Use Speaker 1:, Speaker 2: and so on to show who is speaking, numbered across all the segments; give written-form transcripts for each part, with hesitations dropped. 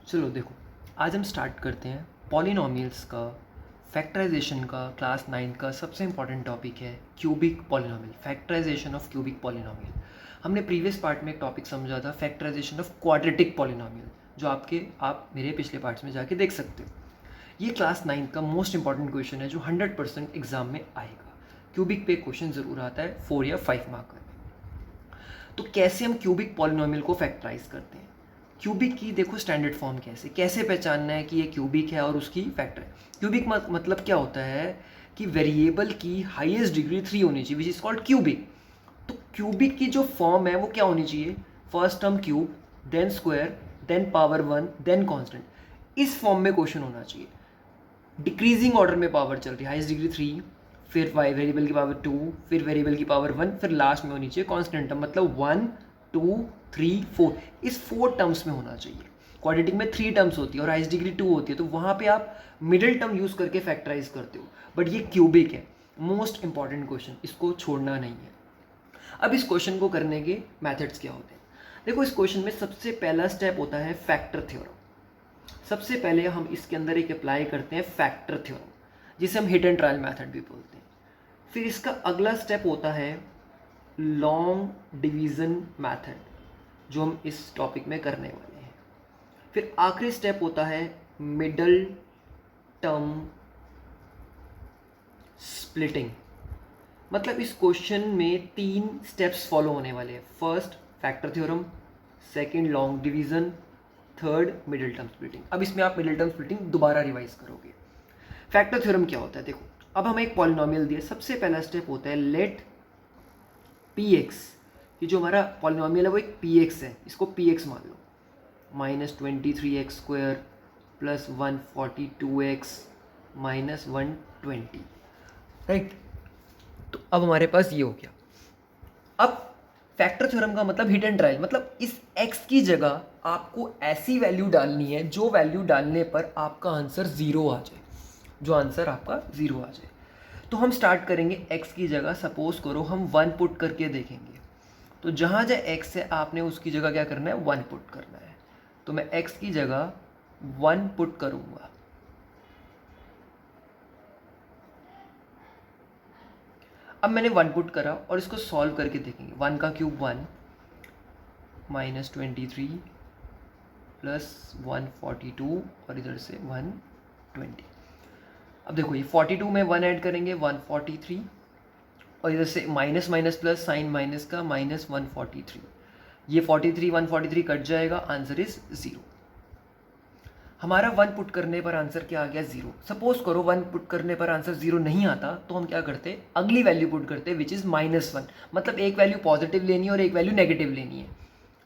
Speaker 1: चलो देखो, आज हम स्टार्ट करते हैं पॉलिनोमियल्स का, फैक्टराइजेशन का। क्लास 9 का सबसे इंपॉर्टेंट टॉपिक है cubic polynomial, factorisation of cubic polynomial. हमने प्रीवियस पार्ट में एक टॉपिक समझा था फैक्टराइजेशन ऑफ क्वाड्रेटिक पॉलिनोमियल, जो आप मेरे पिछले पार्ट्स में जाके देख सकते हो। ये क्लास 9 का मोस्ट इंपॉर्टेंट क्वेश्चन है जो 100% एग्जाम में आएगा। क्यूबिक पे क्वेश्चन ज़रूर आता है 4 या 5 मार्क में। तो कैसे हम क्यूबिक पॉलिनोमियल को फैक्टराइज करते हैं, क्यूबिक की देखो स्टैंडर्ड फॉर्म कैसे पहचानना है कि ये क्यूबिक है और उसकी फैक्टर है। क्यूबिक मतलब क्या होता है कि वेरिएबल की हाईएस्ट डिग्री 3 होनी चाहिए, विच इज़ कॉल्ड क्यूबिक। तो क्यूबिक की जो फॉर्म है वो क्या होनी चाहिए, first term cube, then square, then power 1, then constant. इस फॉर्म में क्वेश्चन होना चाहिए। डिक्रीजिंग ऑर्डर में पावर चल रही है, हाईएस्ट डिग्री 3, फिर वेरिएबल की पावर 2, फिर वेरिएबल की पावर 1, फिर लास्ट में होनी चाहिए कांस्टेंट टर्म, मतलब 1 2 3 4, इस 4 टर्म्स में होना चाहिए। क्वाड्रेटिक में 3 टर्म्स होती है और हाईएस्ट डिग्री 2 होती है, तो वहाँ पे आप मिडिल टर्म यूज़ करके फैक्टराइज करते हो। बट ये क्यूबिक है, मोस्ट इंपॉर्टेंट क्वेश्चन, इसको छोड़ना नहीं है। अब इस क्वेश्चन को करने के मैथड्स क्या होते हैं, देखो इस क्वेश्चन में सबसे पहला स्टेप होता है फैक्टर थ्योरम। सबसे पहले हम इसके अंदर एक अप्लाई करते हैं फैक्टर थ्योरम, जिसे हम हिट एंड ट्रायल मेथड भी बोलते हैं। फिर इसका अगला स्टेप होता है लॉन्ग डिवीज़न मेथड, जो हम इस टॉपिक में करने वाले हैं। फिर आखिरी स्टेप होता है मिडल टर्म स्प्लिटिंग। मतलब इस क्वेश्चन में 3 स्टेप्स फॉलो होने वाले हैं। First factor theorem, second long division, third middle term splitting. अब इसमें आप मिडिल टर्म स्प्लिटिंग दोबारा रिवाइज करोगे। फैक्टर थ्योरम क्या होता है, देखो अब हमें एक पॉलिनोमियल दिया, सबसे पहला स्टेप होता है लेट पी एक्स, ये जो हमारा पॉलिनोमियल है वो एक पी एक्स है, इसको पी एक्स मान लो, -23x² plus 142x minus 120, right. तो अब हमारे पास ये हो गया। अब फैक्टर थ्योरम का मतलब हिट एंड ट्रायल, मतलब इस x की जगह आपको ऐसी वैल्यू डालनी है जो वैल्यू डालने पर आपका आंसर 0 आ जाए, जो आंसर आपका 0 आ जाए। तो हम स्टार्ट करेंगे x की जगह, सपोज करो हम 1 पुट करके देखेंगे। तो जहाँ जहाँ x है आपने उसकी जगह क्या करना है, 1 पुट करना है। तो मैं x की जगह 1 पुट करूँगा। अब मैंने 1 पुट करा और इसको सॉल्व करके देखेंगे। 1 का क्यूब 1, -23 प्लस 142 और इधर से 120। अब देखो ये 42 में 1 ऐड करेंगे 143, और इधर से minus minus plus, sign minus का -143, ये 43 143 कट जाएगा, आंसर इज 0। हमारा 1 पुट करने पर आंसर क्या आ गया, 0। सपोज करो 1 पुट करने पर आंसर 0 नहीं आता, तो हम क्या करते, अगली वैल्यू पुट करते विच इज़ -1, मतलब एक वैल्यू पॉजिटिव लेनी है और एक वैल्यू नेगेटिव लेनी है।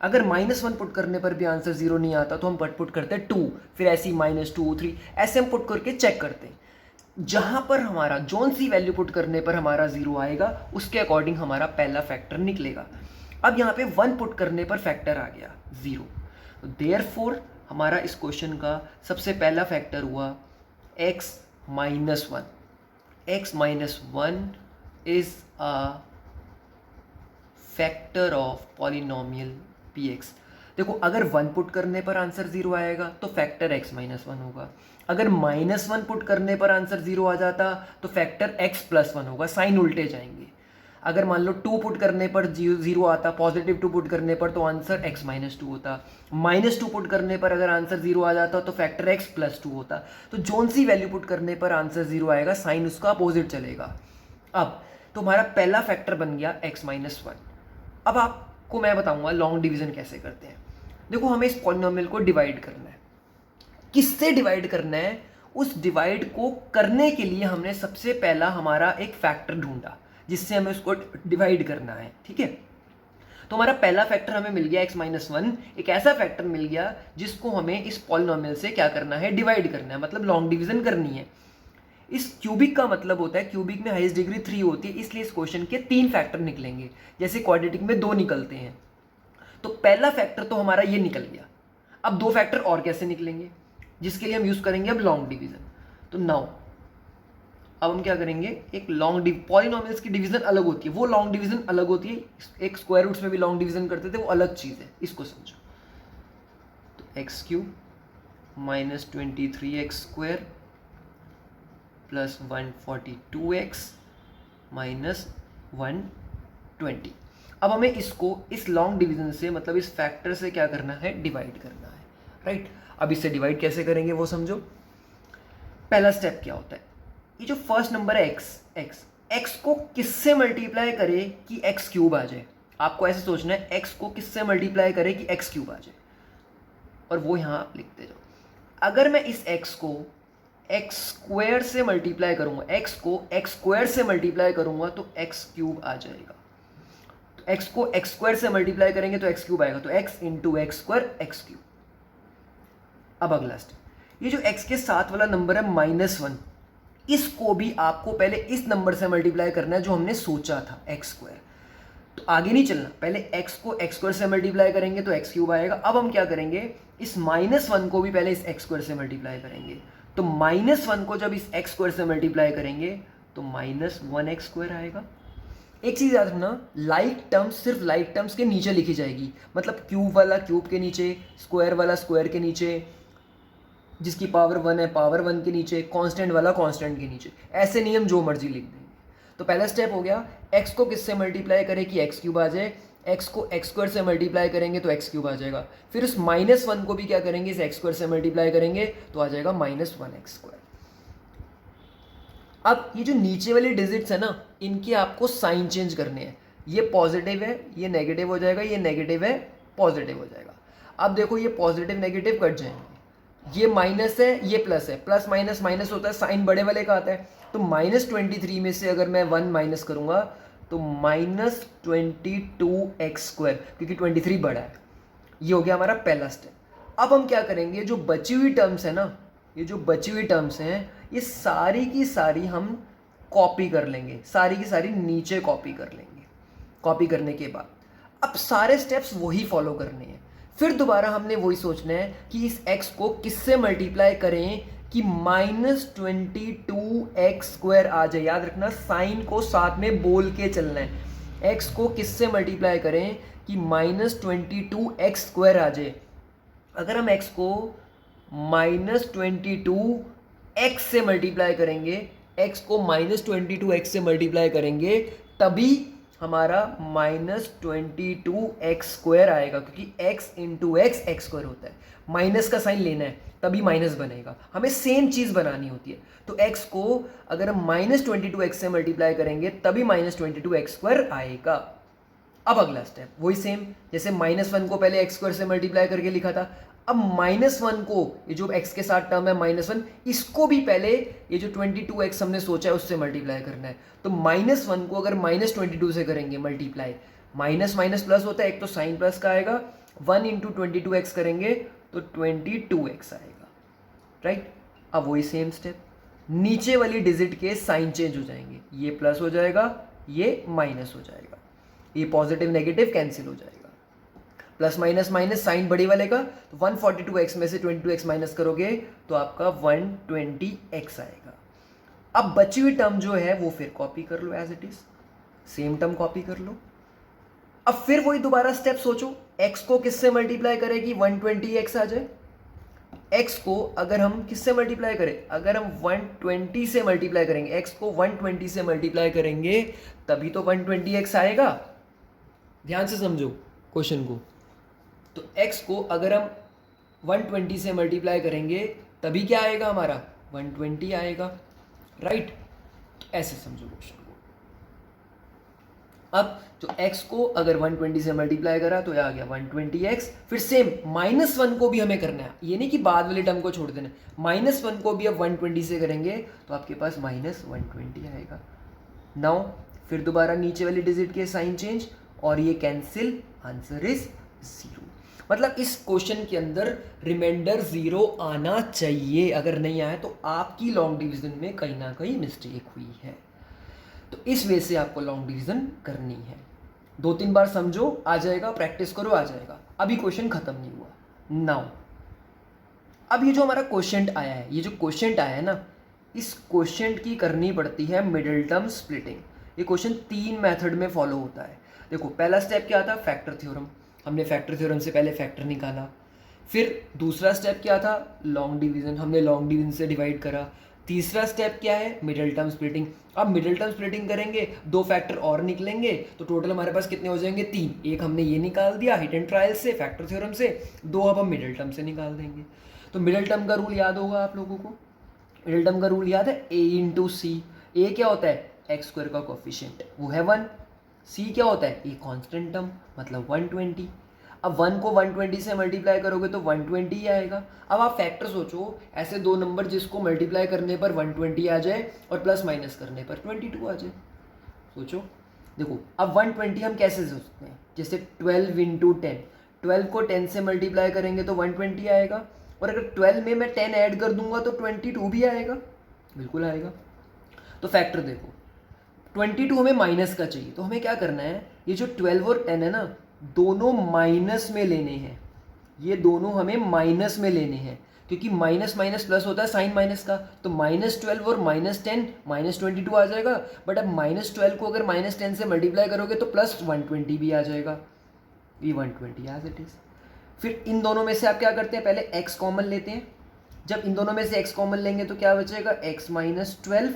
Speaker 1: अगर -1 पुट करने पर भी आंसर 0 नहीं आता तो हम पुट करते हैं 2, फिर ऐसे ही -2 3, ऐसे हम पुट करके चेक करते हैं। जहां पर हमारा जोन सी वैल्यू पुट करने पर हमारा 0 आएगा, उसके अकॉर्डिंग हमारा पहला फैक्टर निकलेगा। अब यहाँ पे 1 पुट करने पर फैक्टर आ गया 0, देयरफॉर हमारा इस क्वेश्चन का सबसे पहला फैक्टर हुआ x minus 1। x minus 1 is a factor of polynomial px। देखो अगर 1 पुट करने पर आंसर 0 आएगा तो फैक्टर x माइनस 1 होगा। अगर -1 पुट करने पर आंसर 0 आ जाता तो फैक्टर x प्लस 1 होगा, साइन उल्टे जाएंगे। अगर मान लो 2 पुट करने पर 0 आता, पॉजिटिव 2 पुट करने पर, तो आंसर x माइनस 2 होता। -2 पुट करने पर अगर आंसर 0 आ जाता तो फैक्टर x प्लस 2 होता। तो जोन सी वैल्यू पुट करने पर आंसर 0 आएगा, साइन उसका अपोजिट चलेगा। अब तो हमारा पहला फैक्टर बन गया x माइनस 1। अब आपको मैं बताऊंगा लॉन्ग डिवीजन कैसे करते हैं। देखो हमें इस पॉलिनोमियल को डिवाइड करना है। किससे डिवाइड करना है, उस डिवाइड को करने के लिए हमने सबसे पहला हमारा एक फैक्टर ढूंढा जिससे हमें उसको डिवाइड करना है, ठीक है। तो हमारा पहला फैक्टर हमें मिल गया x माइनस 1, एक ऐसा फैक्टर मिल गया जिसको हमें इस पॉलिनोमियल से क्या करना है, डिवाइड करना है, मतलब लॉन्ग डिवीजन करनी है। इस क्यूबिक का मतलब होता है, क्यूबिक में हाईएस्ट डिग्री 3 होती है, इसलिए इस क्वेश्चन के 3 फैक्टर निकलेंगे, जैसे क्वाड्रेटिक में 2 निकलते हैं। तो पहला फैक्टर तो हमारा ये निकल गया। अब 2 फैक्टर और कैसे निकलेंगे, जिसके लिए हम यूज करेंगे अब लॉन्ग डिवीजन। तो नाउ अब हम क्या करेंगे, एक लॉन्ग पॉलिनोमियल्स की डिवीजन अलग होती है, वो लॉन्ग डिवीजन अलग होती है। एक स्क्वायर रूट्स में भी लॉन्ग डिवीजन करते थे, वो अलग चीज है, इसको समझो। तो x³ minus 23x² plus 142x minus 120। अब हमें इसको इस लॉन्ग डिवीजन से, मतलब इस फैक्टर से क्या करना है, डिवाइड करना है, राइट। अब इससे डिवाइड कैसे करेंगे वो समझो। पहला स्टेप क्या होता है, ये जो फर्स्ट नंबर है x को किससे मल्टीप्लाई करे कि x³ आ जाए। आपको ऐसे सोचना है x को किससे मल्टीप्लाई करे कि x³ आ जाए, और वो यहाँ आप लिखते जाओ। अगर मैं इस x को x² से मल्टीप्लाई करूंगा, x को x² से मल्टीप्लाई करूंगा तो x³ आ जाएगा। तो x को x² से मल्टीप्लाई करेंगे तो x³ आएगा, तो x इंटू x² x³। अब अगला स्टेप, ये जो x के साथ वाला नंबर है -1, इसको भी आपको पहले इस नंबर से मल्टीप्लाई करना है जो हमने सोचा था x²। तो आगे नहीं चलना, पहले x को x² से मल्टीप्लाई करेंगे तो x³ आएगा। अब हम क्या करेंगे, इस -1 को भी पहले इस x² से मल्टीप्लाई करेंगे। तो -1 को जब इस x² से मल्टीप्लाई करेंगे तो -1x² आएगा। एक चीज़ याद रखना, लाइक टर्म्स सिर्फ लाइक टर्म्स के नीचे लिखी जाएगी, मतलब क्यूब वाला क्यूब के नीचे, स्क्वायर वाला स्क्वायर के नीचे, जिसकी पावर 1 है पावर 1 के नीचे, कांस्टेंट वाला कांस्टेंट के नीचे। ऐसे नियम जो मर्जी लिख देंगे। तो पहला स्टेप हो गया, x को किससे मल्टीप्लाई करें कि x³ आ जाए, x को x² से मल्टीप्लाई करेंगे तो x³ आ जाएगा। फिर उस -1 को भी क्या करेंगे, इस x² से मल्टीप्लाई करेंगे तो आ जाएगा -1x²। अब ये जो नीचे वाले डिजिट्स है ना, इनके आपको साइन चेंज करने हैं। ये पॉजिटिव है, ये नेगेटिव हो जाएगा, ये नेगेटिव है, पॉजिटिव हो जाएगा। अब देखो ये पॉजिटिव नेगेटिव कट जाएंगे, ये माइनस है, ये प्लस है, प्लस माइनस माइनस होता है, साइन बड़े वाले का आता है। तो -23 में से अगर मैं 1 माइनस करूंगा तो -22x², क्योंकि 23 बड़ा है। ये हो गया हमारा पहला स्टेप। अब हम क्या करेंगे, जो बची हुई टर्म्स है ना, ये जो बची हुई टर्म्स हैं, ये सारी की सारी हम कॉपी कर लेंगे, सारी की सारी नीचे कॉपी कर लेंगे। कॉपी करने के बाद अब सारे स्टेप्स वही फॉलो करने हैं। फिर दोबारा हमने वही सोचना है कि इस x को किससे मल्टीप्लाई करें कि -22x² आ जाए। याद रखना, साइन को साथ में बोल के चलना है। x को किससे मल्टीप्लाई करें कि -22x² आ जाए। अगर हम x को -22x से मल्टीप्लाई करेंगे, x को -22x से मल्टीप्लाई करेंगे, तभी हमारा -22x² आएगा, क्योंकि x इंटू x x² होता है। माइनस का साइन लेना है तभी माइनस बनेगा, हमें सेम चीज़ बनानी होती है। तो x को अगर हम -22x से मल्टीप्लाई करेंगे तभी -22x² आएगा। अब अगला स्टेप वही सेम, जैसे -1 को पहले x² से मल्टीप्लाई करके लिखा था। अब -1 को, ये जो x के साथ टर्म है -1, इसको भी पहले ये जो 22x हमने सोचा है उससे मल्टीप्लाई करना है। तो -1 को अगर -22 से करेंगे मल्टीप्लाई, माइनस माइनस प्लस होता है, एक तो साइन प्लस का आएगा, 1 इंटू 22x करेंगे तो 22x आएगा, राइट। अब वही सेम स्टेप, नीचे वाली डिजिट के साइन चेंज हो जाएंगे, ये प्लस हो जाएगा, ये माइनस हो जाएगा, ये पॉजिटिव नेगेटिव कैंसिल हो जाएगा, प्लस माइनस माइनस साइन बड़ी वाले का, तो 142x में से 22x माइनस करोगे तो आपका 120x आएगा। अब बची हुई टर्म जो है वो फिर कॉपी कर लो, as it is same term copy कर लो। अब फिर वही दोबारा स्टेप सोचो, x को किससे मल्टीप्लाई करें कि 120x आ जाए। x को अगर हम किससे मल्टीप्लाई करें, अगर हम 120 से मल्टीप्लाई करेंगे, x को 120 से मल्टीप्लाई करेंगे तभी तो 120x आएगा। ध्यान से समझो क्वेश्चन को। तो x को अगर हम 120 से मल्टीप्लाई करेंगे तभी क्या आएगा हमारा, 120 आएगा, राइट। तो ऐसे समझो क्वेश्चन को। अब तो x को अगर 120 से मल्टीप्लाई करा तो यह आ गया 120x। फिर सेम -1 को भी हमें करना है, ये नहीं कि बाद वाले टर्म को छोड़ देना, -1 को भी अब 120 से करेंगे तो आपके पास -120 आएगा। नाउ फिर दोबारा नीचे वाली डिजिट के साइन चेंज और ये कैंसिल, आंसर इज 0। मतलब इस क्वेश्चन के अंदर रिमाइंडर 0 आना चाहिए, अगर नहीं आया तो आपकी लॉन्ग डिवीजन में कहीं ना कहीं मिस्टेक हुई है। तो इस वे से आपको लॉन्ग डिवीजन करनी है। 2-3 बार समझो, आ जाएगा, प्रैक्टिस करो, आ जाएगा। अभी क्वेश्चन खत्म नहीं हुआ। नाउ अब ये जो हमारा क्वेश्चन आया है, ये जो क्वेश्चन आया है ना, इस क्वेश्चन की करनी पड़ती है मिडिल टर्म स्प्लिटिंग। ये क्वेश्चन 3 मेथड में फॉलो होता है। देखो पहला स्टेप क्या था, फैक्टर थ्योरम। हमने फैक्टर थ्योरम से पहले फैक्टर निकाला, फिर दूसरा स्टेप क्या था, लॉन्ग डिवीज़न, हमने लॉन्ग डिवीज़न से डिवाइड करा। तीसरा स्टेप क्या है, मिडिल टर्म स्प्लिटिंग। अब मिडिल टर्म स्प्लिटिंग करेंगे, 2 फैक्टर और निकलेंगे, तो टोटल हमारे पास कितने हो जाएंगे, 3। एक हमने ये निकाल दिया हिट एंड ट्रायल से, फैक्टर थ्योरम से, 2 अब हम मिडिल टर्म से निकाल देंगे। तो मिडिल टर्म का रूल याद होगा आप लोगों को, मिडिल टर्म का रूल याद है, a इंटू सी। ए क्या होता है, एक्स स्क्वायर का कोफिशिएंट, वो है 1। सी क्या होता है, ए कॉन्स्टेंट टर्म, मतलब 120। अब 1 को 120 से मल्टीप्लाई करोगे तो 120 ही आएगा। अब आप फैक्टर सोचो, ऐसे दो नंबर जिसको मल्टीप्लाई करने पर 120 आ जाए और प्लस माइनस करने पर 22 आ जाए। सोचो, देखो अब 120 हम कैसे सोचते हैं, जैसे 12 इंटू 10, 12 को 10 से मल्टीप्लाई करेंगे तो 120 आएगा, और अगर 12 में मैं 10 ऐड कर दूंगा तो 22 भी आएगा, बिल्कुल आएगा। तो फैक्टर देखो, 22 हमें माइनस का चाहिए, तो हमें क्या करना है, ये जो 12 और 10 है ना, दोनों माइनस में लेने हैं। ये दोनों हमें माइनस में लेने हैं, क्योंकि माइनस माइनस प्लस होता है साइन माइनस का। तो -12 और -10 -22 आ जाएगा। बट अब -12 को अगर -10 से मल्टीप्लाई करोगे तो +120 भी आ जाएगा, ये 120 एज इट इज। फिर इन दोनों में से आप क्या करते हैं, पहले x कॉमन लेते हैं। जब इन दोनों में से x कॉमन लेंगे तो क्या बचेगा, x -12।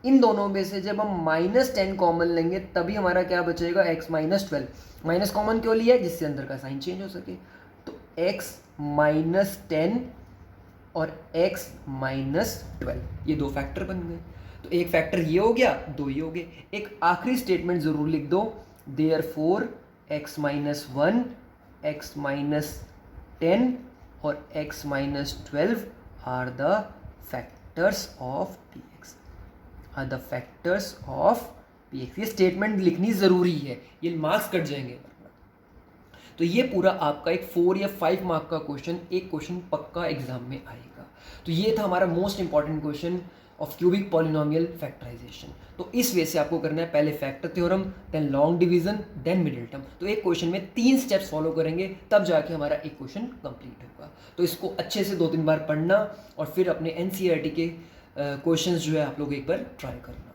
Speaker 1: इन दोनों में से जब हम -10 कॉमन लेंगे तभी हमारा क्या बचेगा, x -12। माइनस कॉमन क्यों लिया है, जिससे अंदर का साइन चेंज हो सके। तो x -10 और x -12, ये दो फैक्टर बन गए। तो एक फैक्टर ये हो गया, दो ये हो गए। एक आखिरी स्टेटमेंट जरूर लिख दो, देयरफॉर x -1, x -10 और x -12 are the factors of px, are the factors of px। ये स्टेटमेंट लिखनी ज़रूरी है, ये मार्क्स कट जाएंगे। तो ये पूरा आपका एक 4 या 5 मार्क का क्वेश्चन, एक क्वेश्चन पक्का एग्जाम में आएगा। तो ये था हमारा most important question of cubic polynomial factorisation. तो इस वे से आपको करना है, पहले factor theorem, then long division, then middle term. तो एक क्वेश्चन में 3 स्टेप्स फॉलो करेंगे, तब जाके हमारा एक क्वेश्चन कंप्लीट होगा। तो इसको अच्छे से 2-3 बार पढ़ना और फिर अपने NCERT के क्वेश्चंस जो है आप लोग एक बार ट्राई करना।